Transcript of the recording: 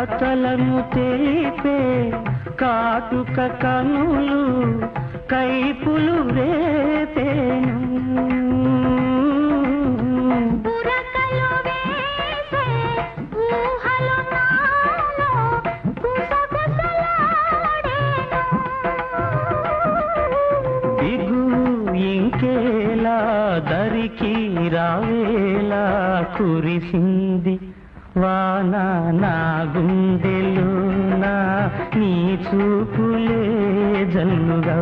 కథలను తెలిపే కాటుక కనులు కైపులు రేపేను దిగు ఇంకేలా దరికి రావేలా కురిసింది వాన నా గుండెలోనా నీ చూపులే జల్లుగా